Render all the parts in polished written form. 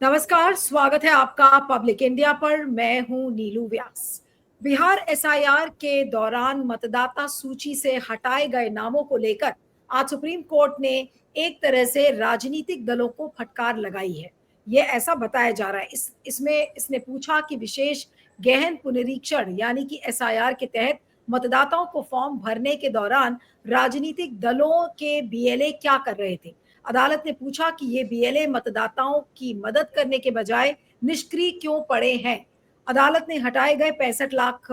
नमस्कार, स्वागत है आपका पब्लिक इंडिया पर। मैं हूं नीलू व्यास। बिहार एसआईआर के दौरान मतदाता सूची से हटाए गए नामों को लेकर आज सुप्रीम कोर्ट ने एक तरह से राजनीतिक दलों को फटकार लगाई है। ये ऐसा बताया जा रहा है। इसमें इसने पूछा कि विशेष गहन पुनरीक्षण यानी कि एसआईआर के तहत मतदाताओं को फॉर्म भरने के दौरान राजनीतिक दलों के बीएलए क्या कर रहे थे। अदालत ने पूछा कि ये बीएलए मतदाताओं की मदद करने के बजाय निष्क्रिय क्यों पड़े हैं। अदालत ने हटाए गए 65 लाख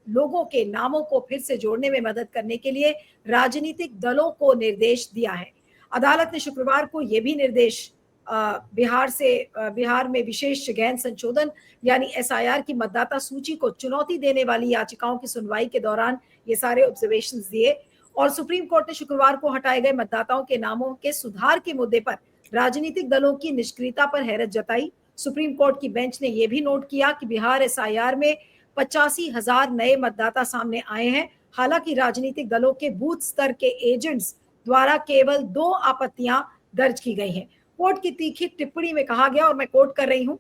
लोगों के नामों को फिर से जोड़ने में मदद करने के लिए राजनीतिक दलों को निर्देश दिया है। अदालत ने शुक्रवार को यह भी निर्देश बिहार में विशेष गहन संशोधन यानी एसआईआर की मतदाता सूची को चुनौती देने वाली याचिकाओं की सुनवाई के दौरान ये सारे ऑब्जर्वेशंस दिए। और सुप्रीम कोर्ट ने शुक्रवार को हटाए गए मतदाताओं के नामों के सुधार के मुद्दे पर राजनीतिक दलों की निष्क्रियता पर हैरत जताई। सुप्रीम कोर्ट की बेंच ने यह भी नोट किया कि बिहार एसआईआर में 85,000 नए मतदाता सामने आए हैं। हालांकि राजनीतिक दलों के बूथ स्तर के एजेंट्स द्वारा केवल 2 आपत्तियां दर्ज की गई हैं। कोर्ट की तीखी टिप्पणी में कहा गया, और मैं कोट कर रही हूं,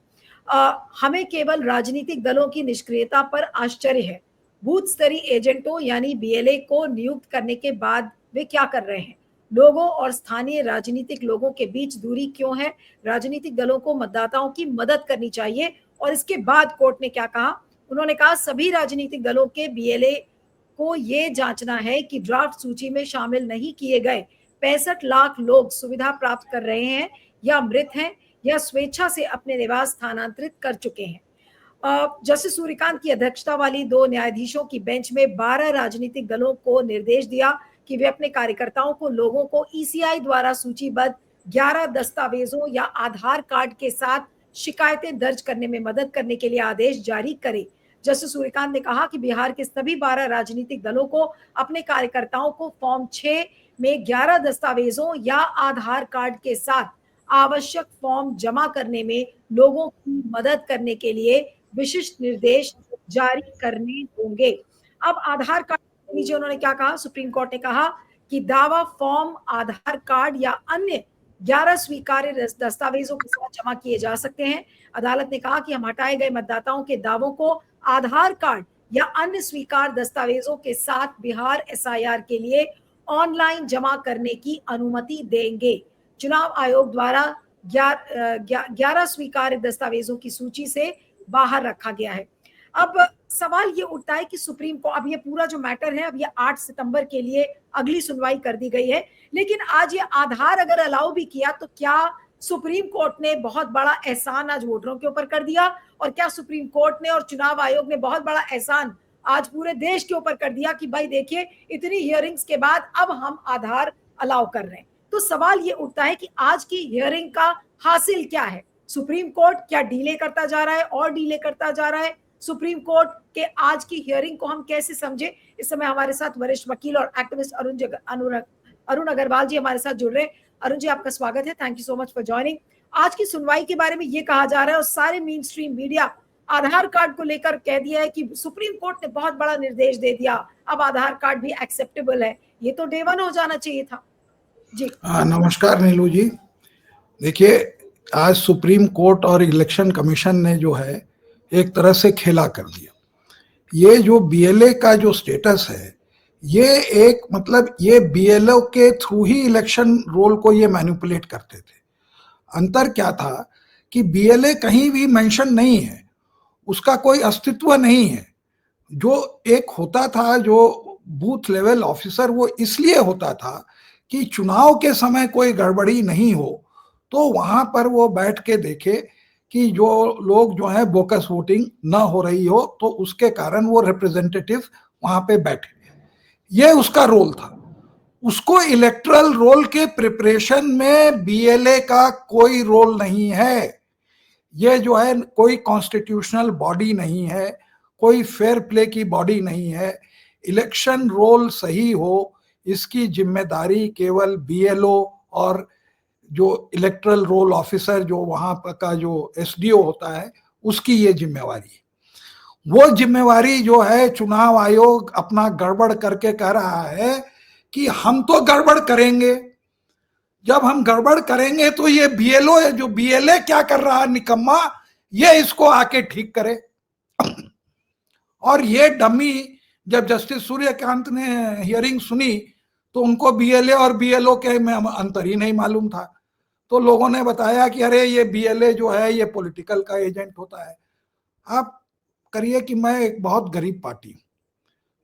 हमें केवल राजनीतिक दलों की निष्क्रियता पर आश्चर्य है। बूथ स्तरीय एजेंटों यानी बीएलए को नियुक्त करने के बाद वे क्या कर रहे हैं। लोगों और स्थानीय राजनीतिक लोगों के बीच दूरी क्यों है। राजनीतिक दलों को मतदाताओं की मदद करनी चाहिए। और इसके बाद कोर्ट ने क्या कहा, उन्होंने कहा सभी राजनीतिक दलों के बीएलए को ये जांचना है कि ड्राफ्ट सूची में शामिल नहीं किए गए 65 लाख लोग सुविधा प्राप्त कर रहे हैं या मृत हैं या स्वेच्छा से अपने निवास स्थानांतरित कर चुके हैं। जस्टिस सूर्यकांत की अध्यक्षता वाली 2 न्यायाधीशों की बेंच में 12 राजनीतिक दलों को निर्देश दिया कि वे अपने कार्यकर्ताओं को लोगों को ईसीआई द्वारा सूचीबद्ध 11 दस्तावेजों या आधार कार्ड के साथ शिकायतें दर्ज करने में मदद करने के लिए आदेश जारी करें। जस्टिस सूर्यकांत ने कहा कि बिहार के सभी 12 राजनीतिक दलों को अपने कार्यकर्ताओं को फॉर्म 6 में 11 दस्तावेजों या आधार कार्ड के साथ आवश्यक फॉर्म जमा करने में लोगों की मदद करने के लिए विशिष्ट निर्देश जारी करने होंगे। अब आधार कार्ड के नीचे उन्होंने क्या कहा, सुप्रीम कोर्ट ने कहा कि दावा फॉर्म आधार कार्ड या अन्य 11 स्वीकार्य दस्तावेजों के साथ जमा किए जा सकते हैं। अदालत ने कहा कि हम हटाए गए मतदाताओं के दावों को आधार कार्ड या अन्य स्वीकार दस्तावेजों के साथ बिहार एसआईआर के लिए ऑनलाइन जमा करने की अनुमति देंगे। चुनाव आयोग द्वारा 11 स्वीकार्य दस्तावेजों की सूची से बाहर रखा गया है। अब सवाल ये उठता है कि सुप्रीम कोर्ट, अब ये पूरा जो मैटर है, अब ये 8 सितंबर के लिए अगली सुनवाई कर दी गई है। लेकिन आज ये आधार अगर अलाउ भी किया तो क्या सुप्रीम कोर्ट ने बहुत बड़ा एहसान आज वोटरों के ऊपर कर दिया, और क्या सुप्रीम कोर्ट ने और चुनाव आयोग ने बहुत बड़ा एहसान आज पूरे देश के ऊपर कर दिया कि भाई देखिए इतनी हियरिंग्स के बाद अब हम आधार अलाउ कर रहे हैं। तो सवाल ये उठता है कि आज की हियरिंग का हासिल क्या है। सुप्रीम कोर्ट क्या डिले करता जा रहा है और डिले करता जा रहा है। सुप्रीम कोर्ट के आज की हियरिंग को हम कैसे समझे। इस समय हमारे साथ वरिष्ठ वकील और एक्टिविस्ट अरुण अग्रवाल जी हमारे साथ जुड़ रहे हैं। अरुण जी, आपका स्वागत है। Thank you so much for joining. आज की सुनवाई के बारे में ये कहा जा रहा है और सारे मेन स्ट्रीम मीडिया आधार कार्ड को लेकर कह दिया है कि सुप्रीम कोर्ट ने बहुत बड़ा निर्देश दे दिया, अब आधार कार्ड भी एक्सेप्टेबल है। ये तो डे 1 हो जाना चाहिए था जी। नमस्कार नीलू जी। देखिए, आज सुप्रीम कोर्ट और इलेक्शन कमीशन ने जो है एक तरह से खेला कर दिया। ये जो बीएलए का जो स्टेटस है, ये एक मतलब ये बीएलओ के थ्रू ही इलेक्शन रोल को ये मैनिपुलेट करते थे। अंतर क्या था कि बीएलए कहीं भी मेंशन नहीं है, उसका कोई अस्तित्व नहीं है। जो एक होता था जो बूथ लेवल ऑफिसर, वो इसलिए होता था कि चुनाव के समय कोई गड़बड़ी नहीं हो, तो वहां पर वो बैठ के देखे कि जो लोग जो है बोकस वोटिंग ना हो रही हो, तो उसके कारण वो रिप्रेजेंटेटिव वहां पे बैठे। ये उसका रोल था। उसको इलेक्टरल रोल के प्रिपरेशन में बीएलए का कोई रोल नहीं है। ये जो है कोई कॉन्स्टिट्यूशनल बॉडी नहीं है, कोई फेयर प्ले की बॉडी नहीं है। इलेक्शन रोल सही हो, इसकी जिम्मेदारी केवल बीएलओ और जो इलेक्टरल रोल ऑफिसर जो वहां का जो एसडीओ होता है, उसकी ये जिम्मेवारी है। वो जिम्मेवारी जो है चुनाव आयोग अपना गड़बड़ करके कह रहा है कि हम तो गड़बड़ करेंगे। जब हम गड़बड़ करेंगे तो ये बीएलओ जो बीएलए क्या कर रहा है निकम्मा, ये इसको आके ठीक करे। और ये डमी, जब जस्टिस सूर्यकांत ने हियरिंग सुनी तो उनको बीएलए और बीएलओ के में अंतर ही नहीं मालूम था। तो लोगों ने बताया कि अरे ये बीएलए जो है ये पॉलिटिकल का एजेंट होता है। आप करिए कि मैं एक बहुत गरीब पार्टी हूँ,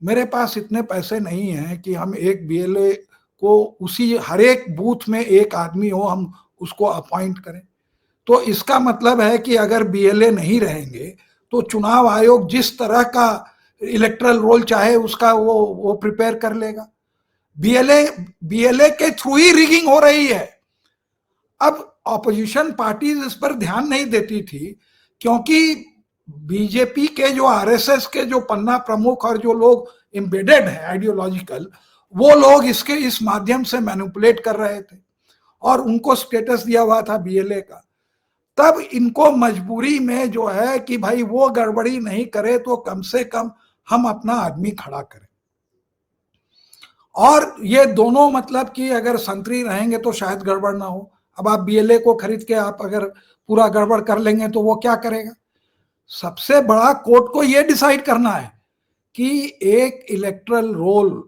मेरे पास इतने पैसे नहीं हैं कि हम एक बीएलए को उसी हर एक बूथ में एक आदमी हो हम उसको अपॉइंट करें। तो इसका मतलब है कि अगर बीएलए नहीं रहेंगे तो चुनाव आयोग जिस तरह का इलेक्टरल रोल चाहे उसका वो प्रिपेयर कर लेगा। बीएलए बीएलए के थ्रू ही रिगिंग हो रही है। अब ऑपोजिशन पार्टीज इस पर ध्यान नहीं देती थी क्योंकि बीजेपी के जो आरएसएस के जो पन्ना प्रमुख और जो लोग एम्बेडेड है आइडियोलॉजिकल, वो लोग इसके इस माध्यम से मैनिपुलेट कर रहे थे और उनको स्टेटस दिया हुआ था बीएलए का। तब इनको मजबूरी में जो है कि भाई वो गड़बड़ी नहीं करे तो कम से कम हम अपना आदमी खड़ा करें। और ये दोनों मतलब कि अगर संतरी रहेंगे तो शायद गड़बड़ ना हो। अब आप बीएलए को खरीद के आप अगर पूरा गड़बड़ कर लेंगे तो वो क्या करेगा? सबसे बड़ा कोर्ट को ये डिसाइड करना है कि एक इलेक्टरल रोल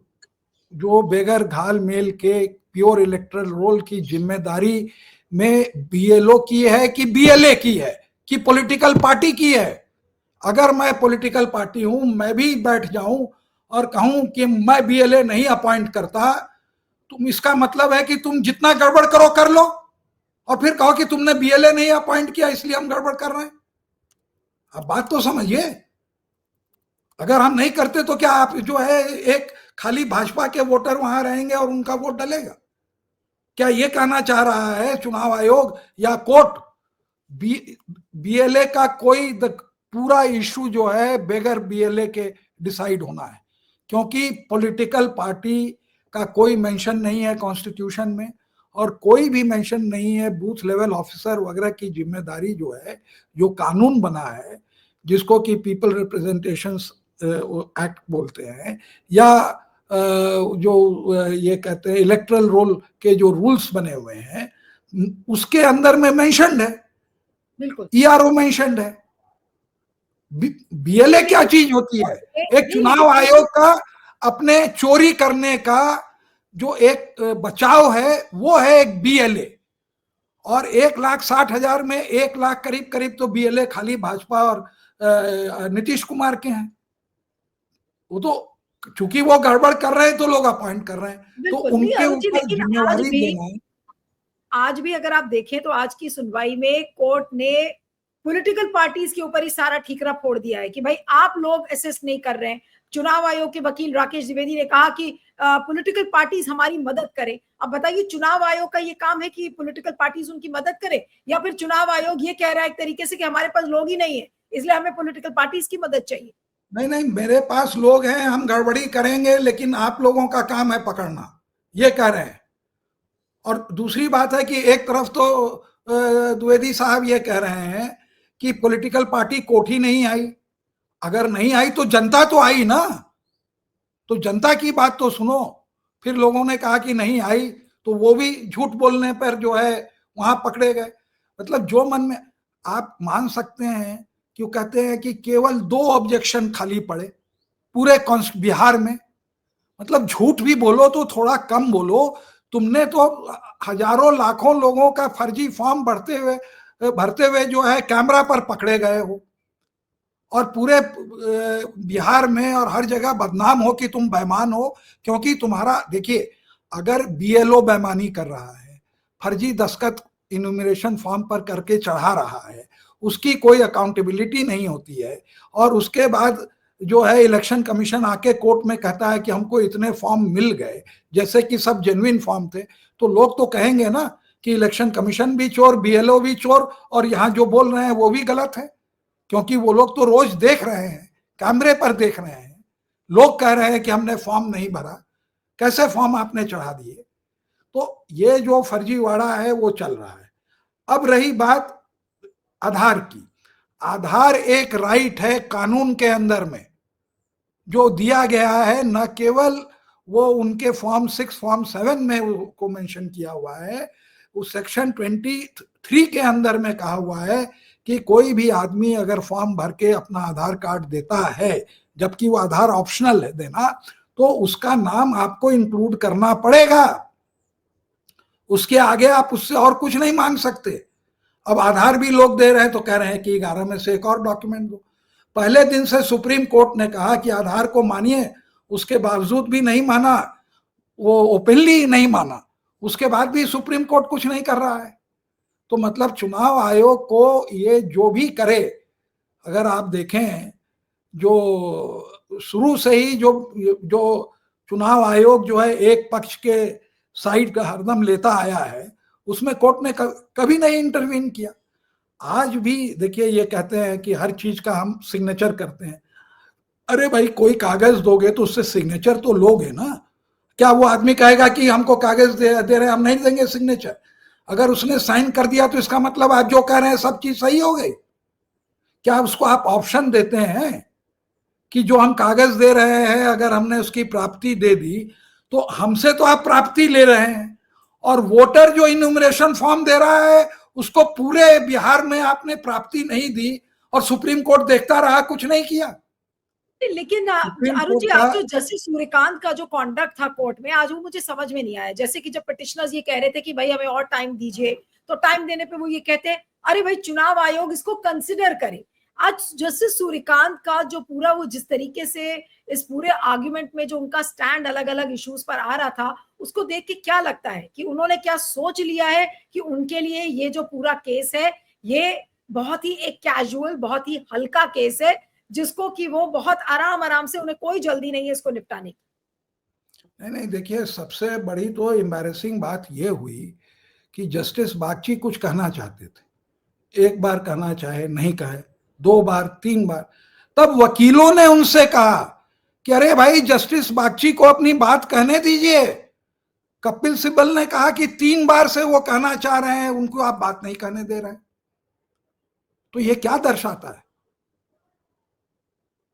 जो बेगर घाल मेल के प्योर इलेक्टरल रोल की जिम्मेदारी में बीएलओ की है कि बीएलए की है कि पॉलिटिकल पार्टी की है। अगर मैं पॉलिटिकल पार्टी हूं, मैं भी बैठ जाऊं और कहूं कि मैं बीएलए नहीं अपॉइंट करता, तुम इसका मतलब है कि तुम जितना गड़बड़ करो कर लो और फिर कहो कि तुमने बीएलए नहीं अपॉइंट किया इसलिए हम गड़बड़ कर रहे हैं। अब बात तो समझिए, अगर हम नहीं करते तो क्या आप जो है एक खाली भाजपा के वोटर वहां रहेंगे और उनका वोट डलेगा? क्या ये कहना चाह रहा है चुनाव आयोग या कोर्ट? बीएलए का कोई पूरा इशू जो है बेगर बीएलए के डिसाइड होना है, क्योंकि पॉलिटिकल पार्टी का कोई मेंशन नहीं है कॉन्स्टिट्यूशन में और कोई भी मेंशन नहीं है बूथ लेवल ऑफिसर वगैरह की जिम्मेदारी जो है, जो कानून बना है जिसको कि पीपल रिप्रेजेंटेशन एक्ट बोलते हैं, या जो ये कहते हैं इलेक्टरल रोल के जो रूल्स बने हुए हैं उसके अंदर में मेंशन्ड है, बिल्कुल ईआरओ मेंशन्ड है। बीएलए क्या चीज होती है? एक चुनाव आयोग का अपने चोरी करने का जो एक बचाव है वो है एक बीएलए। और 1,60,000 में 1 लाख करीब करीब तो बीएलए खाली भाजपा और नीतीश कुमार के हैं। वो तो चूंकि वो गड़बड़ कर रहे हैं तो लोग अपॉइंट कर रहे हैं, तो उनके ऊपर जिम्मेवारी देना है। आज भी अगर आप देखें तो आज की सुनवाई में कोर्ट ने पॉलिटिकल पार्टीज के ऊपर ही सारा ठीकरा फोड़ दिया है कि भाई आप लोग असेस नहीं कर रहे हैं। चुनाव आयोग के वकील राकेश द्विवेदी ने कहा कि पॉलिटिकल पार्टीज हमारी मदद करें। अब बताइए, चुनाव आयोग का ये काम है कि पॉलिटिकल पार्टीज उनकी मदद करे, या फिर चुनाव आयोग ये कह रहा है एक तरीके से कि हमारे पास लोग ही नहीं है इसलिए हमें पॉलिटिकल पार्टीज की मदद चाहिए? नहीं नहीं, मेरे पास लोग हैं, हम गड़बड़ी करेंगे लेकिन आप लोगों का काम है पकड़ना, ये कह रहे हैं। और दूसरी बात है कि एक तरफ तो द्विवेदी साहब ये कह रहे हैं कि पॉलिटिकल पार्टी कोर्ट ही नहीं आई। अगर नहीं आई तो जनता तो आई ना, तो जनता की बात तो सुनो। फिर लोगों ने कहा कि नहीं आई तो वो भी झूठ बोलने पर जो है वहां पकड़े गए। मतलब जो मन में, आप मान सकते हैं क्यों कहते हैं कि केवल 2 ऑब्जेक्शन खाली पड़े पूरे बिहार में। मतलब झूठ भी बोलो तो थोड़ा कम बोलो। तुमने तो हजारों लाखों लोगों का फर्जी फॉर्म भरते हुए जो है कैमरा पर पकड़े गए हो और पूरे बिहार में और हर जगह बदनाम हो कि तुम बेईमान हो। क्योंकि तुम्हारा देखिए, अगर बीएलओ बेईमानी कर रहा है, फर्जी दस्तखत इन्यूमरेशन फॉर्म पर करके चढ़ा रहा है, उसकी कोई अकाउंटेबिलिटी नहीं होती है, और उसके बाद जो है इलेक्शन कमीशन आके कोर्ट में कहता है कि हमको इतने फॉर्म मिल गए जैसे कि सब जेन्युइन फॉर्म थे, तो लोग तो कहेंगे ना कि इलेक्शन कमीशन भी चोर, बीएलओ भी चोर, और यहाँ जो बोल रहे हैं वो भी गलत है। क्योंकि वो लोग तो रोज देख रहे हैं, कैमरे पर देख रहे हैं, लोग कह रहे हैं कि हमने फॉर्म नहीं भरा, कैसे फॉर्म आपने चढ़ा दिए। तो ये जो फर्जीवाड़ा है वो चल रहा है। अब रही बात आधार की। आधार एक राइट है कानून के अंदर में जो दिया गया है, न केवल वो उनके फॉर्म 6 फॉर्म 7 में को मेंशन किया हुआ है। उस सेक्शन 23 के अंदर में कहा हुआ है कि कोई भी आदमी अगर फॉर्म भर के अपना आधार कार्ड देता है, जबकि वो आधार ऑप्शनल है देना, तो उसका नाम आपको इंक्लूड करना पड़ेगा। उसके आगे आप उससे और कुछ नहीं मांग सकते। अब आधार भी लोग दे रहे हैं तो कह रहे हैं कि 11 में से एक और डॉक्यूमेंट दो। पहले दिन से सुप्रीम कोर्ट ने कहा कि आधार को मानिए, उसके बावजूद भी नहीं माना, वो ओपनली नहीं माना, उसके बाद भी सुप्रीम कोर्ट कुछ नहीं कर रहा है। तो मतलब चुनाव आयोग को ये जो भी करे, अगर आप देखें जो शुरू से ही जो चुनाव आयोग जो है एक पक्ष के साइड का हरदम लेता आया है, उसमें कोर्ट ने कभी नहीं इंटरवीन किया। आज भी देखिए ये कहते हैं कि हर चीज का हम सिग्नेचर करते हैं। अरे भाई, कोई कागज दोगे तो उससे सिग्नेचर तो लोगे ना। क्या वो आदमी कहेगा कि हमको कागज दे रहे हम नहीं देंगे सिग्नेचर? अगर उसने साइन कर दिया तो इसका मतलब आप जो कह रहे हैं सब चीज सही हो गई। क्या उसको आप ऑप्शन देते हैं कि जो हम कागज दे रहे हैं अगर हमने उसकी प्राप्ति दे दी तो हमसे तो आप प्राप्ति ले रहे हैं, और वोटर जो इन्यूमरेशन फॉर्म दे रहा है उसको पूरे बिहार में आपने प्राप्ति नहीं दी और सुप्रीम कोर्ट देखता रहा, कुछ नहीं किया। लेकिन सुप्रीम अरुण कोर्ट जी, का आज जो जस्टिस सूर्यकांत का जो कॉन्डक्ट था कोर्ट में, आज वो मुझे समझ में नहीं आया। जैसे कि जब पिटिशनर्स ये कह रहे थे कि भाई हमें और टाइम दीजिए, तो टाइम देने पे वो ये कहते हैं अरे भाई चुनाव आयोग इसको कंसिडर करे। आज जस्टिस सूर्यकांत का जो पूरा वो जिस तरीके से इस पूरे आर्ग्यूमेंट में जो उनका स्टैंड अलग अलग इश्यूज पर आ रहा था, उसको देख के क्या लगता है कि उन्होंने क्या सोच लिया है कि उनके लिए ये जो पूरा केस है ये बहुत ही एक कैजुअल, बहुत ही हल्का केस है, जिसको कि वो बहुत आराम आराम से, उन्हें कोई जल्दी नहीं है इसको निपटाने की। नहीं नहीं, देखिए सबसे बड़ी तो एम्बैरेसिंग बात यह हुई कि जस्टिस बागची कुछ कहना चाहते थे, एक बार कहना चाहे नहीं कहे, 2 बार 3 बार, तब वकीलों ने उनसे कहा कि अरे भाई जस्टिस बागची को अपनी बात कहने दीजिए। कपिल सिब्बल ने कहा कि 3 बार से वो कहना चाह रहे हैं, उनको आप बात नहीं कहने दे रहे हैं। तो ये क्या दर्शाता है?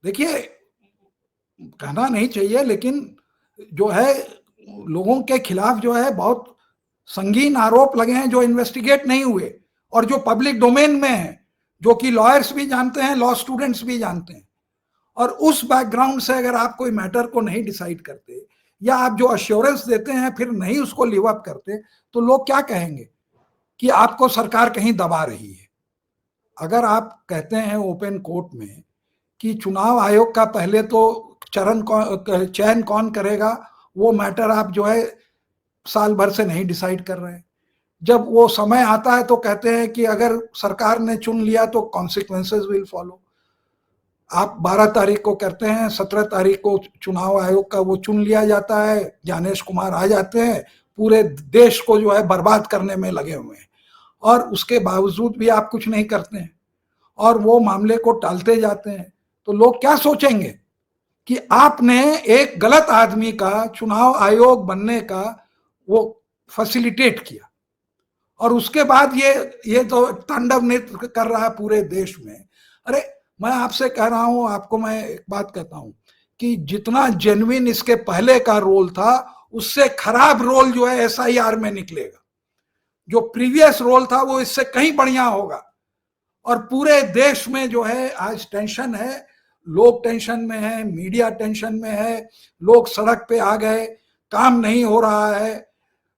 देखिए, कहना नहीं चाहिए, लेकिन जो है लोगों के खिलाफ जो है बहुत संगीन आरोप लगे हैं जो इन्वेस्टिगेट नहीं हुए और जो पब्लिक डोमेन में है, जो कि लॉयर्स भी जानते हैं, लॉ स्टूडेंट्स भी जानते हैं। और उस बैकग्राउंड से अगर आप कोई मैटर को नहीं डिसाइड करते या आप जो अश्योरेंस देते हैं फिर नहीं उसको लिव अप करते, तो लोग क्या कहेंगे कि आपको सरकार कहीं दबा रही है। अगर आप कहते हैं ओपन कोर्ट में कि चुनाव आयोग का पहले तो चयन कौन करेगा, वो मैटर आप जो है साल भर से नहीं डिसाइड कर रहे हैं। जब वो समय आता है तो कहते हैं कि अगर सरकार ने चुन लिया तो कॉन्सिक्वेंसेस विल फॉलो। आप 12 तारीख को करते हैं, 17 तारीख को चुनाव आयोग का वो चुन लिया जाता है, ज्ञानेश कुमार आ जाते हैं, पूरे देश को जो है बर्बाद करने में लगे हुए हैं, और उसके बावजूद भी आप कुछ नहीं करते हैं और वो मामले को टालते जाते हैं। तो लोग क्या सोचेंगे कि आपने एक गलत आदमी का चुनाव आयोग बनने का वो फैसिलिटेट किया, और उसके बाद ये तो तांडव नृत्य कर रहा है पूरे देश में। अरे मैं आपसे कह रहा हूं, आपको मैं एक बात कहता हूं कि जितना जेन्युइन इसके पहले का रोल था, उससे खराब रोल जो है एसआईआर में निकलेगा। जो प्रीवियस रोल था वो इससे कहीं बढ़िया होगा। और पूरे देश में जो है आज टेंशन है, लोग टेंशन में है, मीडिया टेंशन में है, लोग सड़क पे आ गए, काम नहीं हो रहा है,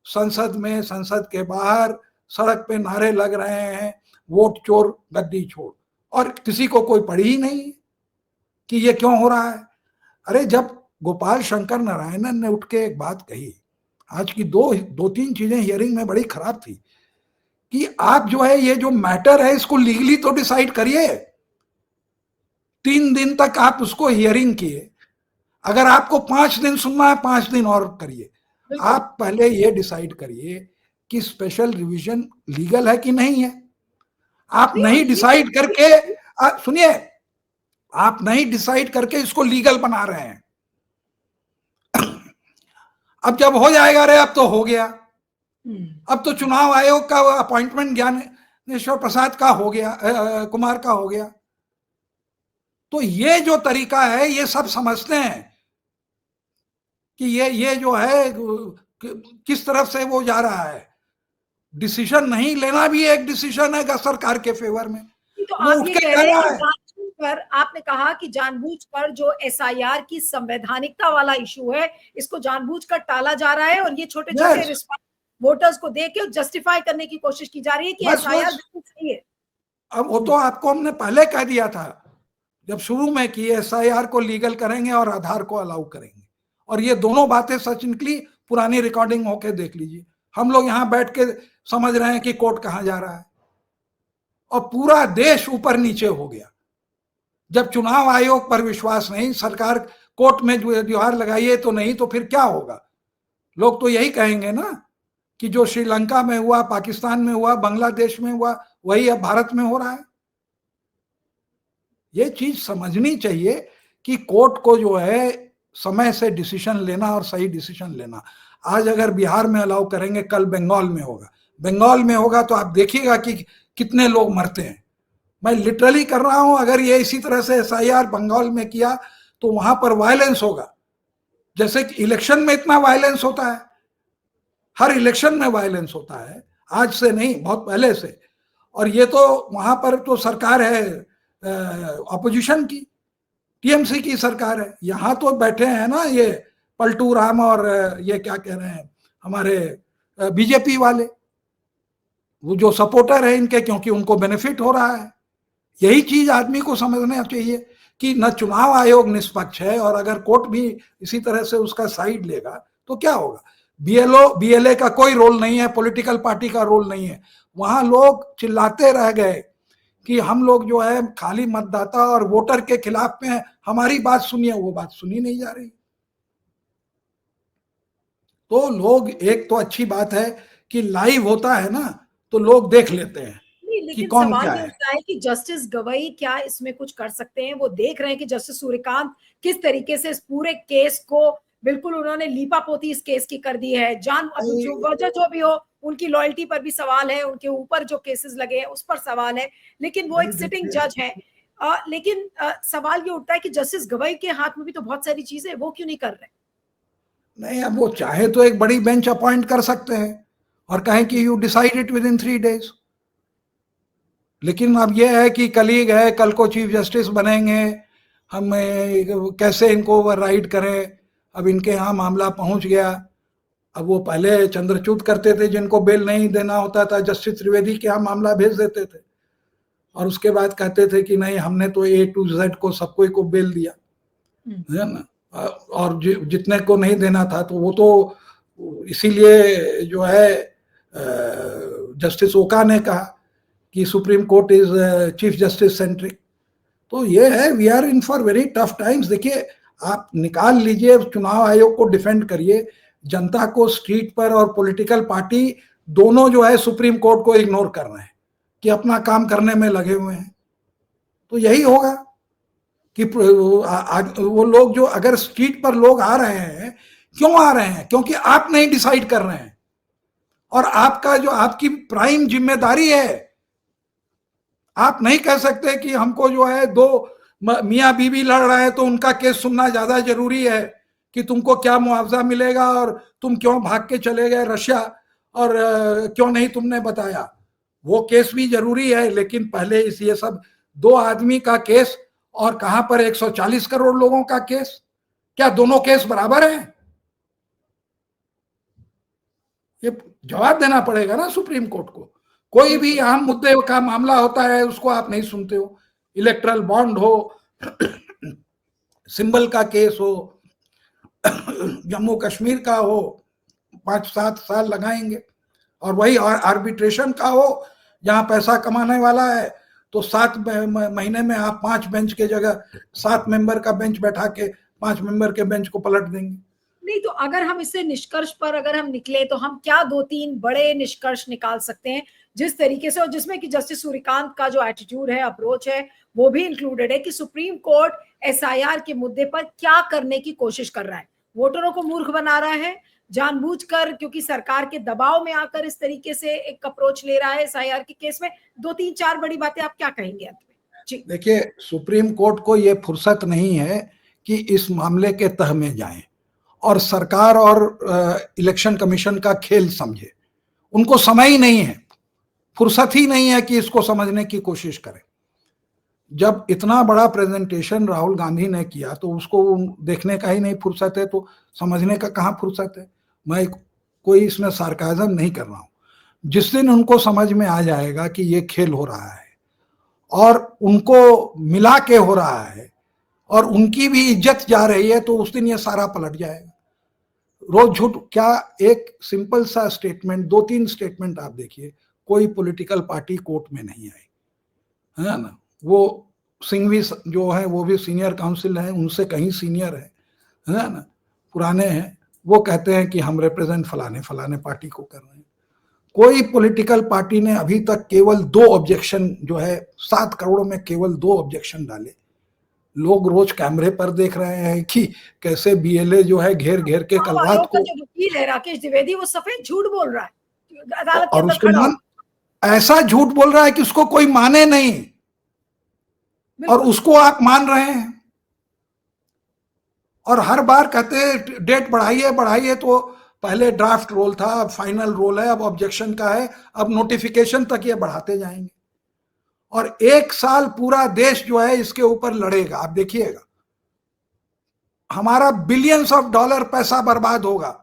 संसद में, संसद के बाहर सड़क पे नारे लग रहे हैं, वोट चोर गद्दी छोड़, और किसी को कोई पड़ी ही नहीं कि ये क्यों हो रहा है। अरे जब गोपाल शंकर नारायणन ने उठ के एक बात कही, आज की दो तीन चीजें हियरिंग में बड़ी खराब थी, कि आप जो है ये जो मैटर है इसको लीगली तो डिसाइड करिए। 3 दिन तक आप उसको हियरिंग किए, अगर आपको 5 दिन सुनना है 5 दिन और करिए। आप पहले ये डिसाइड करिए कि स्पेशल रिवीजन लीगल है कि नहीं है। आप नहीं डिसाइड करके, सुनिए, आप नहीं डिसाइड करके इसको लीगल बना रहे हैं। अब जब हो जाएगा, अरे अब तो हो गया, अब तो चुनाव आयोग का अपॉइंटमेंट ज्ञानेश्वर प्रसाद का हो गया, कुमार का हो गया। तो ये जो तरीका है ये सब समझते हैं कि ये जो है किस तरफ से वो जा रहा है। डिसीजन नहीं लेना भी एक डिसीजन है सरकार के फेवर में। तो वो आप उठ ये के कह कह रहे हैं रहा कि है। जानबूझकर, आपने कहा कि जानबूझकर जो एसआईआर की संवैधानिकता वाला इशू है, इसको जानबूझकर टाला जा रहा है और ये छोटे छोटे यस, वोटर्स को देके जस्टिफाई करने की कोशिश की जा रही है कि बस एसआईआर बस। बिल्कुल सही है। अब वो तो आपको हमने पहले कह दिया था जब शुरू में कि एसआईआर को लीगल करेंगे और आधार को अलाउ करेंगे, और ये दोनों बातें सच निकली। पुरानी रिकॉर्डिंग होके देख लीजिए। हम लोग यहाँ बैठ के समझ रहे हैं कि कोर्ट कहाँ जा रहा है, और पूरा देश ऊपर नीचे हो गया। जब चुनाव आयोग पर विश्वास नहीं, सरकार कोर्ट में गुहार लगाइए तो नहीं, तो फिर क्या होगा? लोग तो यही कहेंगे ना कि जो श्रीलंका में हुआ, पाकिस्तान में हुआ, बांग्लादेश में हुआ, वही अब भारत में हो रहा है। ये चीज समझनी चाहिए कि कोर्ट को जो है समय से डिसीजन लेना और सही डिसीजन लेना। आज अगर बिहार में अलाउ करेंगे, कल बंगाल में होगा। बंगाल में होगा तो आप देखिएगा कि कितने लोग मरते हैं। मैं लिटरली कर रहा हूं, अगर ये इसी तरह से एसआईआर बंगाल में किया तो वहां पर वायलेंस होगा, जैसे कि इलेक्शन में इतना वायलेंस होता है। हर इलेक्शन में वायलेंस होता है, आज से नहीं, बहुत पहले से। और ये तो वहां पर तो सरकार है अपोजिशन की, टीएमसी की सरकार है। यहाँ तो बैठे हैं ना ये पलटू राम और ये क्या कह रहे हैं हमारे बीजेपी वाले, वो जो सपोर्टर है इनके, क्योंकि उनको बेनिफिट हो रहा है। यही चीज आदमी को समझना चाहिए कि न चुनाव आयोग निष्पक्ष है, और अगर कोर्ट भी इसी तरह से उसका साइड लेगा तो क्या होगा। बीएलओ बीएलए का कोई रोल नहीं है, पॉलिटिकल पार्टी का रोल नहीं है। वहां लोग चिल्लाते रह गए कि हम लोग जो है खाली मतदाता और वोटर के खिलाफ में है, हमारी बात सुनिए। वो बात सुनी नहीं जा रही। तो लोग, एक तो अच्छी बात है कि लाइव होता है ना, तो लोग देख लेते हैं नहीं, कि लेकिन कौन सवाल क्या ये है। उठता है कि जस्टिस गवई क्या इसमें कुछ कर सकते हैं? वो देख रहे हैं कि जस्टिस सूर्यकांत किस तरीके से इस पूरे केस को, बिल्कुल उन्होंने लीपापोती इस केस की कर दी है। अब जो वजह जो भी हो, उनकी लॉयल्टी पर भी सवाल है, उनके ऊपर जो केसेस लगे हैं उस पर सवाल है, लेकिन वो एक सिटिंग जज है। लेकिन सवाल ये उठता है कि जस्टिस गवई के हाथ में भी तो बहुत सारी चीजें, वो क्यों नहीं कर रहे? नहीं, अब वो चाहे तो एक बड़ी बेंच अपॉइंट कर सकते हैं और कहें कि you decide it with in 3 days। लेकिन अब ये है कि कलीग है, कल को चीफ जस्टिस बनेंगे, हम कैसे इनको ओवरराइड करें। अब इनके यहाँ मामला पहुंच गया। अब वो पहले चंद्रचूड करते थे, जिनको बेल नहीं देना होता था जस्टिस त्रिवेदी के यहाँ मामला भेज देते थे, और उसके बाद कहते थे कि नहीं, हमने तो A to Z को सबको को बेल दिया है ना, और जितने को नहीं देना था तो वो तो इसीलिए जो है जस्टिस ओका ने कहा कि supreme court is chief justice centric. तो ये है, we are in for very tough times. देखिए, आप निकाल लीजिए, चुनाव आयोग को डिफेंड करिए, जनता को स्ट्रीट पर और पॉलिटिकल पार्टी दोनों जो है सुप्रीम कोर्ट को इग्नोर कर रहे हैं कि अपना काम करने में लगे हुए हैं। तो यही होगा कि वो लोग जो, अगर स्ट्रीट पर लोग आ रहे हैं, क्यों आ रहे हैं? क्योंकि आप नहीं डिसाइड कर रहे हैं, और आपका जो, आपकी प्राइम जिम्मेदारी है। आप नहीं कह सकते कि हमको जो है दो मियाँ बीवी लड़ रहे हैं तो उनका केस सुनना ज्यादा जरूरी है कि तुमको क्या मुआवजा मिलेगा और तुम क्यों भाग के चले गए रशिया, और क्यों नहीं तुमने बताया। वो केस भी जरूरी है, लेकिन पहले इस ये सब दो आदमी का केस और कहां पर 140 करोड़ लोगों का केस, क्या दोनों केस बराबर हैं? ये जवाब देना पड़ेगा ना सुप्रीम कोर्ट को। कोई भी अहम मुद्दे का मामला होता है उसको आप नहीं सुनते हो। इलेक्ट्रल बॉन्ड हो, सिंबल का केस हो, जम्मू कश्मीर का हो, 5-7 साल लगाएंगे। और वही आर्बिट्रेशन का हो, जहां पैसा कमाने वाला है, तो 7 महीने में आप 5 बेंच के जगह 7 मेंबर का बेंच बैठा के 5 मेंबर के बेंच को पलट देंगे। नहीं, तो अगर हम इससे निष्कर्ष पर अगर हम निकले तो हम क्या 2-3 बड़े निष्कर्ष निकाल सकते हैं जिस तरीके से, और जिसमें कि जस्टिस सूर्यकांत का जो एटीट्यूड है, अप्रोच है, वो भी इंक्लूडेड है कि सुप्रीम कोर्ट एसआईआर के मुद्दे पर क्या करने की कोशिश कर रहा है? वोटरों को मूर्ख बना रहा है जानबूझकर, क्योंकि सरकार के दबाव में आकर इस तरीके से एक अप्रोच ले रहा है एसआईआर के केस में। 2-3-4 बड़ी बातें आप क्या कहेंगे अंत में? जी देखिए, सुप्रीम कोर्ट को ये फुर्सत नहीं है कि इस मामले के तह में जाए, और सरकार और इलेक्शन कमीशन का खेल समझे। उनको समय ही नहीं है, फुर्सत ही नहीं है कि इसको समझने की कोशिश करें। जब इतना बड़ा प्रेजेंटेशन राहुल गांधी ने किया तो उसको देखने का ही नहीं फुर्सत है, तो समझने का कहाँ फुर्सत है। मैं कोई इसमें सार्काज़म नहीं कर रहा हूँ। जिस दिन उनको समझ में आ जाएगा कि ये खेल हो रहा है और उनको मिला के हो रहा है और उनकी भी इज्जत जा रही है, तो उस दिन ये सारा पलट जाएगा। रोज झूठ क्या, एक सिंपल सा स्टेटमेंट, 2-3 स्टेटमेंट आप देखिए, कोई पॉलिटिकल पार्टी कोर्ट में नहीं आई, है ना। वो सिंघवी जो है वो भी सीनियर काउंसिल है, उनसे कहीं सीनियर है ना, पुराने हैं। वो कहते हैं कि हम रिप्रेजेंट फलाने फलाने पार्टी को कर रहे हैं। कोई पॉलिटिकल पार्टी ने अभी तक केवल 2 ऑब्जेक्शन जो है, 7 करोड़ में केवल 2 ऑब्जेक्शन डाले। लोग रोज कैमरे पर देख रहे हैं कि कैसे बीएलए जो है घेर घेर के कलवात को, जो वकील है राकेश द्विवेदी, वो सफेद झूठ बोल रहा है अदालत के और अंदर उसको खड़ा मान ऐसा झूठ बोल रहा है कि उसको कोई माने नहीं, और उसको आप मान रहे हैं। और हर बार कहते हैं डेट बढ़ाइए बढ़ाइए, तो पहले ड्राफ्ट रोल था, अब फाइनल रोल है, अब ऑब्जेक्शन का है, अब नोटिफिकेशन तक ये बढ़ाते जाएंगे। और 1 साल पूरा देश जो है इसके ऊपर लड़ेगा। आप देखिएगा, हमारा बिलियंस ऑफ डॉलर पैसा बर्बाद होगा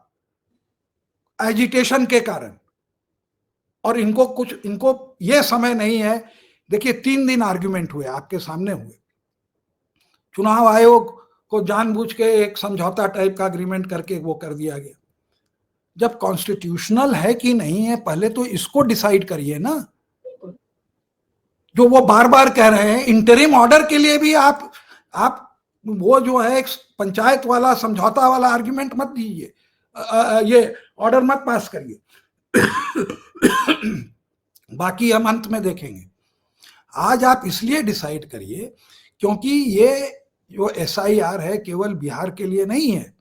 एजिटेशन के कारण। और इनको ये समय नहीं है। देखिए 3 दिन आर्ग्यूमेंट हुए, आपके सामने हुए। चुनाव आयोग को जानबूझ के एक समझौता टाइप का अग्रीमेंट करके वो कर दिया गया। जब कॉन्स्टिट्यूशनल है कि नहीं है, पहले तो इसको डिसाइड करिए ना। जो वो बार बार कह रहे हैं, इंटरिम ऑर्डर के लिए भी आप वो जो है एक पंचायत वाला समझौता वाला आर्ग्यूमेंट मत दीजिए, ये ऑर्डर मत पास करिए। बाकी हम अंत में देखेंगे। आज आप इसलिए डिसाइड करिए क्योंकि ये जो SIR है केवल बिहार के लिए नहीं है,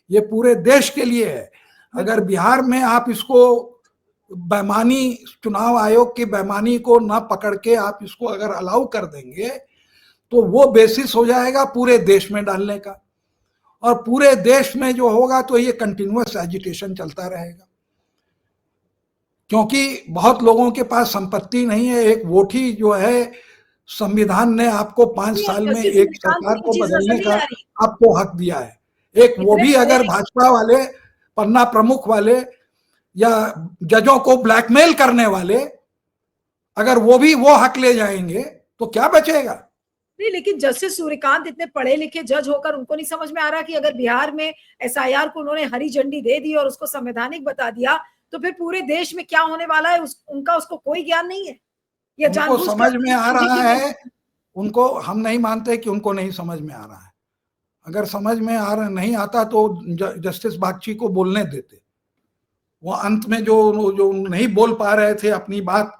ये पूरे देश के लिए है। अगर बिहार में आप इसको बेईमानी, चुनाव आयोग की बेईमानी को ना पकड़ के आप इसको अगर अलाउ कर देंगे, तो वो बेसिस हो जाएगा पूरे देश में डालने का। और पूरे देश में जो होगा तो ये कंटिन्यूअस एजिटेशन चलता रहेगा, क्योंकि बहुत लोगों के पास संपत्ति नहीं है। एक वोट ही जो है, संविधान ने आपको 5 साल में एक सरकार को बदलने का आपको हक दिया है। एक वो भी अगर भाजपा वाले, पन्ना प्रमुख वाले या जजों को ब्लैकमेल करने वाले, अगर वो भी वो हक ले जाएंगे तो क्या बचेगा। नहीं, लेकिन जस्टिस सूर्यकांत इतने पढ़े लिखे जज होकर उनको नहीं समझ में आ रहा कि अगर बिहार में SIR को उन्होंने हरी झंडी दे दी और उसको संवैधानिक बता दिया, तो फिर पूरे देश में क्या होने वाला है उनका उसको कोई ज्ञान नहीं है। या उनको समझ में आ रहा है, उनको हम नहीं मानते कि उनको नहीं समझ में आ रहा है। अगर समझ में आ रहा नहीं आता तो जस्टिस बागची को बोलने देते। वो अंत में जो नहीं बोल पा रहे थे अपनी बात,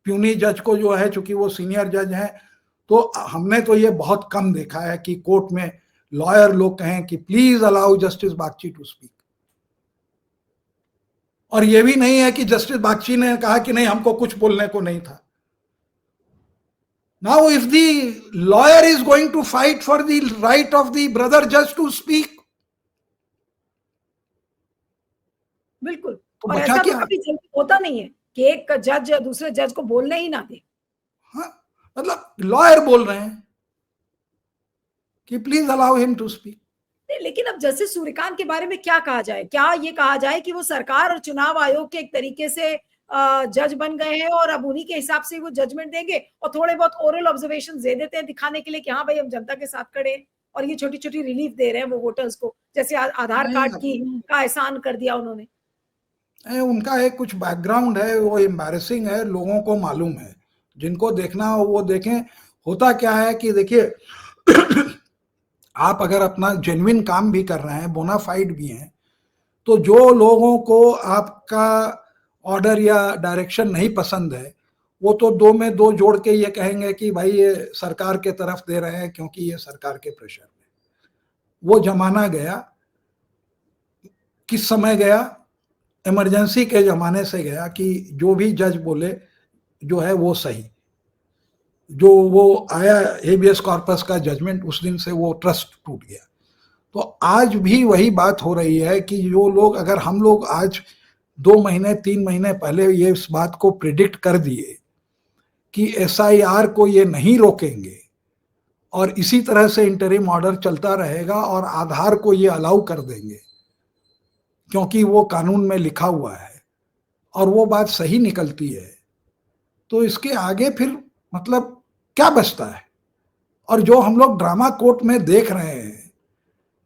प्यूनी जज को जो है, चूंकि वो सीनियर जज हैं, तो हमने तो ये बहुत कम देखा है कि कोर्ट में लॉयर लोग कहें कि please allow justice Bagchi to speak. और ये भी नहीं है कि जस्टिस बागची ने कहा कि नहीं हमको कुछ बोलने को नहीं था। Now if the lawyer is going to fight for the right of the brother judge to speak, बिल्कुल, तो और ऐसा तो कभी जल्दी होता नहीं है कि एक जज दूसरे जज को बोलने ही ना दे। हाँ, मतलब लॉयर बोल रहे हैं कि please allow him to speak. लेकिन अब जस्टिस सूर्यकांत के बारे में क्या कहा जाए? क्या ये कहा जाए कि वो सरकार और चुनाव आयोग के एक तरीके से जज बन गए हैं और अब उन्हीं के हिसाब से वो जजमेंट देंगे, और थोड़े बहुत ओरल ऑब्जर्वेशन दे देते हैं दिखाने के लिए कि हाँ भाई हम जनता के साथ खड़े हैं, और ये छोटी छोटी रिलीफ दे रहे हैं वो वोटर्स को, जैसे आधार कार्ड का एहसान कर दिया उन्होंने। उनका एक कुछ बैकग्राउंड है, वो एम्बैरेसिंग है, लोगों को मालूम है। जिनको देखना हो वो देखें। होता क्या है कि देखिए आप अगर अपना जेन्युइन काम भी कर रहे हैं, बोनाफाइड भी हैं, तो जो लोगों को आपका ऑर्डर या डायरेक्शन नहीं पसंद है, वो तो 2 में 2 जोड़ के ये कहेंगे कि भाई ये सरकार के तरफ दे रहे हैं क्योंकि ये सरकार के प्रेशर में। वो जमाना गया। किस समय गया? इमरजेंसी के जमाने से गया कि जो भी जज बोले जो है वो सही। जो वो आया हेबियस कॉर्पस का जजमेंट, उस दिन से वो ट्रस्ट टूट गया। तो आज भी वही बात हो रही है कि जो लोग, अगर हम लोग आज 2 महीने 3 महीने पहले ये इस बात को प्रिडिक्ट कर दिए कि एसआईआर को ये नहीं रोकेंगे और इसी तरह से इंटरिम ऑर्डर चलता रहेगा और आधार को ये अलाउ कर देंगे क्योंकि वो कानून में लिखा हुआ है और वो बात सही निकलती है, तो इसके आगे फिर मतलब क्या बचता है। और जो हम लोग ड्रामा कोर्ट में देख रहे हैं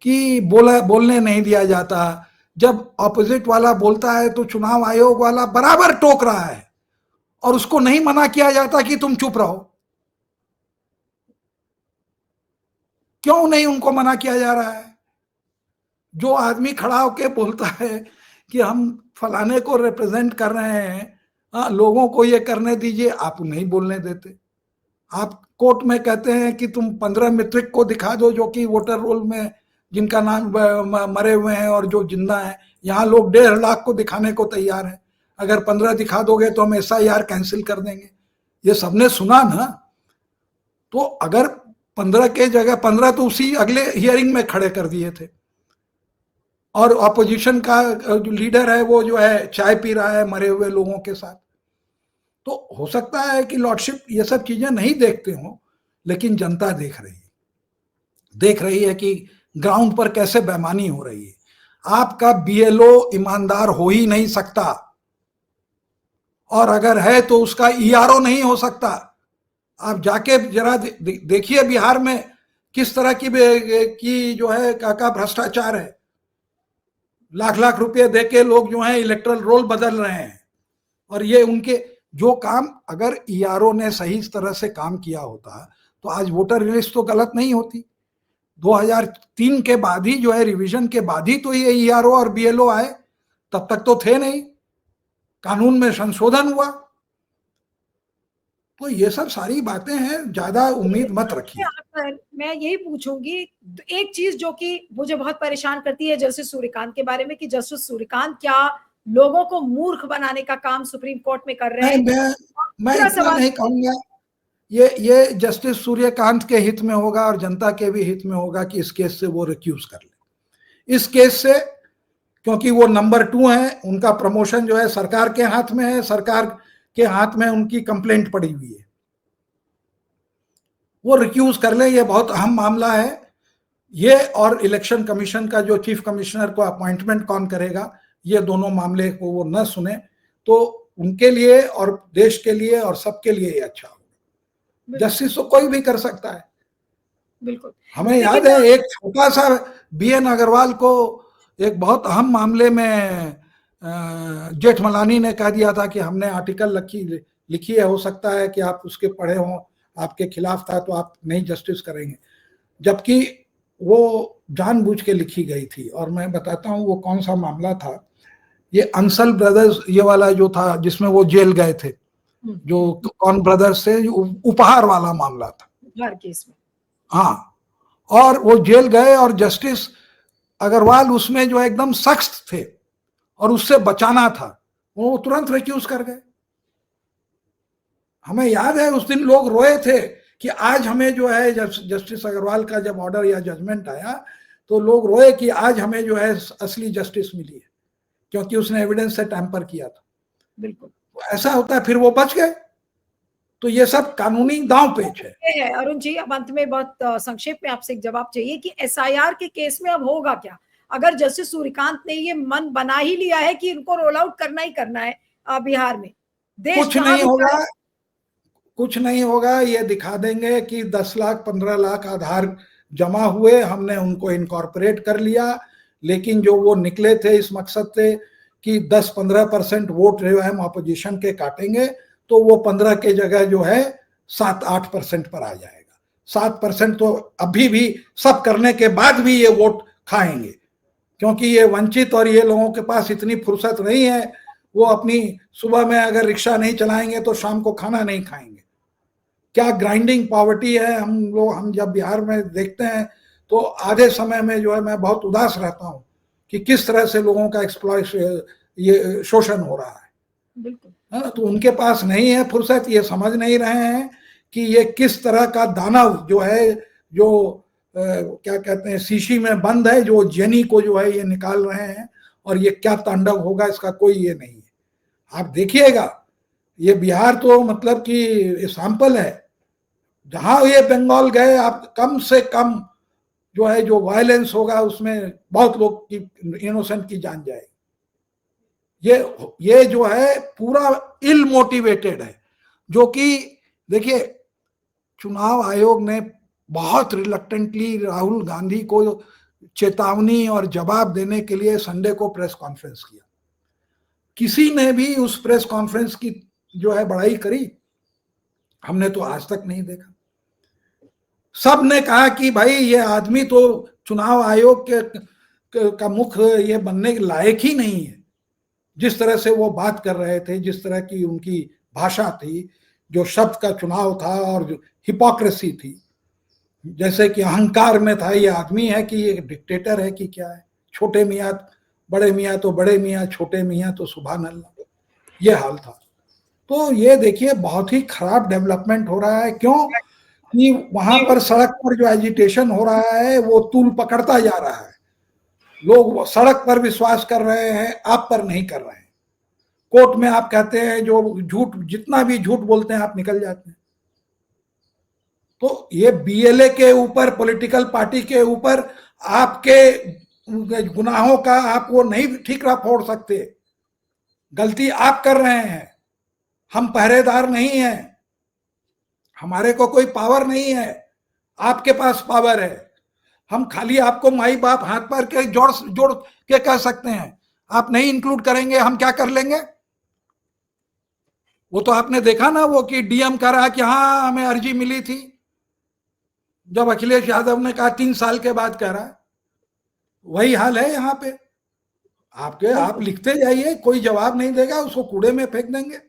कि बोलने नहीं दिया जाता, जब ऑपोजिट वाला बोलता है तो चुनाव आयोग वाला बराबर टोक रहा है और उसको नहीं मना किया जाता कि तुम चुप रहो। क्यों नहीं उनको मना किया जा रहा है? जो आदमी खड़ा होकर बोलता है कि हम फलाने को रिप्रेजेंट कर रहे हैं, लोगों को ये करने दीजिए, आप नहीं बोलने देते। आप कोर्ट में कहते हैं कि तुम 15 मीट्रिक को दिखा दो जो कि वोटर रोल में जिनका नाम मरे हुए हैं और जो जिंदा है। यहाँ लोग 1.5 लाख को दिखाने को तैयार है, अगर 15 दिखा दोगे तो हम एसआईआर कैंसिल कर देंगे। ये सबने सुना ना। तो अगर 15 के जगह 15 तो उसी अगले हियरिंग में खड़े कर दिए थे और अपोजिशन का जो लीडर है वो जो है चाय पी रहा है मरे हुए लोगों के साथ। तो हो सकता है कि लॉर्डशिप ये सब चीजें नहीं देखते हो, लेकिन जनता देख रही है कि ग्राउंड पर कैसे बेईमानी हो रही है। आपका बीएलओ ईमानदार हो ही नहीं सकता, और अगर है तो उसका ईआरओ नहीं हो सकता। आप जाके जरा देखिए बिहार में किस तरह की जो है का भ्रष्टाचार है। लाख लाख रुपए देके लोग जो है इलेक्टरल रोल बदल रहे हैं। और ये उनके जो काम, अगर ईआरओ ने सही तरह से काम किया होता तो आज वोटर लिस्ट तो गलत नहीं होती। 2003 के बाद ही जो है, रिवीजन के बाद ही तो ये ईआरओ और बीएलओ आए, तब तक तो थे नहीं। कानून में संशोधन हुआ। तो ये सब सारी बातें हैं, ज्यादा उम्मीद मत रखिए। मैं यही पूछूंगी, एक चीज जो कि मुझे बहुत परेशान करती है जस्टिस सूर्यकांत के बारे में, कि जस्टिस सूर्यकांत क्या लोगों को मूर्ख बनाने का काम सुप्रीम कोर्ट में कर रहे हैं? मैं इतना नहीं कहूंगा। ये जस्टिस सूर्यकांत के हित में होगा और जनता के भी हित में होगा कि इस केस से वो रिक्यूज कर ले। इस केस से, क्योंकि वो नंबर 2 है, उनका प्रमोशन जो है सरकार के हाथ में है, सरकार के हाथ में उनकी कंप्लेंट पड़ी हुई है, वो रिक्यूज कर ले। ये बहुत अहम मामला है ये। और इलेक्शन कमीशन का जो चीफ कमिश्नर को अपॉइंटमेंट कौन करेगा, ये दोनों मामले को वो न सुने तो उनके लिए और देश के लिए और सबके लिए अच्छा होगा। जस्टिस तो कोई भी कर सकता है। बिल्कुल। हमें याद है एक छोटा सा बीएन अग्रवाल को एक बहुत अहम मामले में जेठमलानी ने कह दिया था कि हमने आर्टिकल लिखी है, हो सकता है कि आप उसके पढ़े हों, आपके खिलाफ था तो आप नहीं जस्टिस करेंगे, जबकि वो जानबूझ के लिखी गई थी। और मैं बताता हूँ वो कौन सा मामला था। ये अंसल ब्रदर्स, ये वाला जो था जिसमें वो जेल गए थे, जो कौन ब्रदर्स से उपहार वाला मामला था, उपहार केस में। हाँ, और वो जेल गए और जस्टिस अग्रवाल उसमें जो एकदम सख्त थे और उससे बचाना था, वो तुरंत रिक्यूज कर गए। हमें याद है उस दिन लोग रोए थे कि आज हमें जो है, जस्टिस अग्रवाल का जब ऑर्डर या जजमेंट आया तो लोग रोए कि आज हमें जो है असली जस्टिस मिली है, क्योंकि उसने एविडेंस से टैंपर किया था। बिल्कुल ऐसा होता है, फिर वो बच गए। तो ये सब कानूनी दांव पेच है। अरुण जी, अब अंत में बहुत संक्षेप में आपसे एक जवाब चाहिए कि एसआईआर के केस में अब होगा क्या? अगर जस्टिस सूर्यकांत ने ये मन बना ही लिया है कि इनको रोल आउट करना ही करना है बिहार में, कुछ नहीं होगा, कुछ नहीं होगा। ये दिखा देंगे कि 10 लाख 15 लाख आधार जमा हुए, हमने उनको इनकॉर्पोरेट कर लिया, लेकिन जो वो निकले थे इस मकसद से कि 10-15% वोट जो है हम अपोजिशन के काटेंगे, तो वो 15 के जगह जो है 7-8% पर आ जाएगा। 7% तो अभी भी सब करने के बाद भी ये वोट खाएंगे, क्योंकि ये वंचित और ये लोगों के पास इतनी फुर्सत नहीं है। वो अपनी सुबह में अगर रिक्शा नहीं चलाएंगे तो शाम को खाना नहीं खाएंगे। क्या ग्राइंडिंग पॉवर्टी है। हम जब बिहार में देखते हैं तो आधे समय में जो है मैं बहुत उदास रहता हूँ कि किस तरह से लोगों का एक्सप्लॉइट, ये शोषण हो रहा है। बिल्कुल। तो उनके पास नहीं है फुर्सत, ये समझ नहीं रहे हैं कि ये किस तरह का दानव जो है, जो क्या कहते हैं शीशी में बंद है, जो जेनी को जो है ये निकाल रहे हैं, और ये क्या तांडव होगा इसका कोई ये नहीं है। आप देखिएगा, ये बिहार तो मतलब कि एग्जाम्पल है, जहां ये बंगाल गए आप कम से कम जो है जो वायलेंस होगा उसमें बहुत लोग की इनोसेंट की जान जाएगी। ये जो है पूरा इल मोटिवेटेड है, जो कि देखिए चुनाव आयोग ने बहुत रिलक्टेंटली राहुल गांधी को चेतावनी और जवाब देने के लिए संडे को प्रेस कॉन्फ्रेंस किया। किसी ने भी उस प्रेस कॉन्फ्रेंस की जो है बड़ाई करी? हमने तो आज तक नहीं देखा। सब ने कहा कि भाई ये आदमी तो चुनाव आयोग का मुख्य ये बनने के लायक ही नहीं है। जिस तरह से वो बात कर रहे थे, जिस तरह की उनकी भाषा थी, जो शब्द का चुनाव था और जो हिपोक्रेसी थी, जैसे कि अहंकार में था, ये आदमी है कि ये डिक्टेटर है कि क्या है, छोटे मियाँ बड़े मियाँ तो बड़े मियाँ, छोटे मियाँ तो सुभान अल्लाह, ये हाल था। तो ये देखिए बहुत ही खराब डेवलपमेंट हो रहा है। क्यों कि वहां पर सड़क पर जो एजिटेशन हो रहा है वो तूल पकड़ता जा रहा है। लोग सड़क पर विश्वास कर रहे हैं, आप पर नहीं कर रहे हैं। कोर्ट में आप कहते हैं जो झूठ, जितना भी झूठ बोलते हैं आप निकल जाते हैं। तो ये बीएलए के ऊपर, पॉलिटिकल पार्टी के ऊपर आपके गुनाहों का आप वो नहीं ठीक फोड़ सकते। गलती आप कर रहे हैं, हम पहरेदार नहीं हैं, हमारे को कोई पावर नहीं है, आपके पास पावर है। हम खाली आपको माई बाप हाथ पर के जोड़ जोड़ के कह सकते हैं, आप नहीं इंक्लूड करेंगे हम क्या कर लेंगे। वो तो आपने देखा ना वो कि डीएम कह रहा कि हाँ हमें अर्जी मिली थी, जब अखिलेश यादव ने कहा 3 साल के बाद कह रहा है। वही हाल है यहाँ पे। आप लिखते जाइए, कोई जवाब नहीं देगा, उसको कूड़े में फेंक देंगे।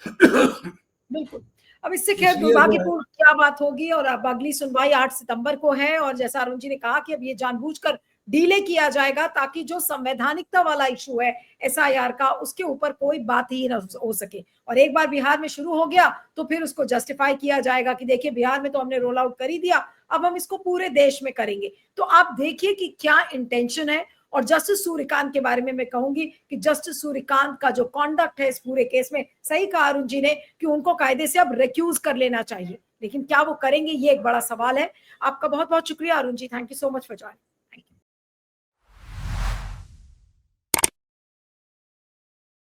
बिल्कुल। अब इससे खैर दुर्भाग्यपूर्ण क्या बात होगी। और अब अगली सुनवाई 8 सितंबर को है, और जैसा अरुण जी ने कहा कि अब ये जानबूझकर डिले किया जाएगा ताकि जो संवैधानिकता वाला इशू है एसआईआर का, उसके ऊपर कोई बात ही न हो सके। और एक बार बिहार में शुरू हो गया तो फिर उसको जस्टिफाई किया जाएगा कि देखिए बिहार में तो हमने रोल आउट कर ही दिया, अब हम इसको पूरे देश में करेंगे। तो आप देखिए कि क्या इंटेंशन है। और जस्टिस सूर्यकांत के बारे में मैं कहूंगी कि जस्टिस सूर्यकांत का जो कॉन्डक्ट है इस पूरे केस में, सही कहा अरुण जी ने कि उनको कायदे से अब रिक्यूज कर लेना चाहिए, लेकिन क्या वो करेंगे ये एक बड़ा सवाल है। आपका बहुत बहुत शुक्रिया Arun ji, thank you so much for joining.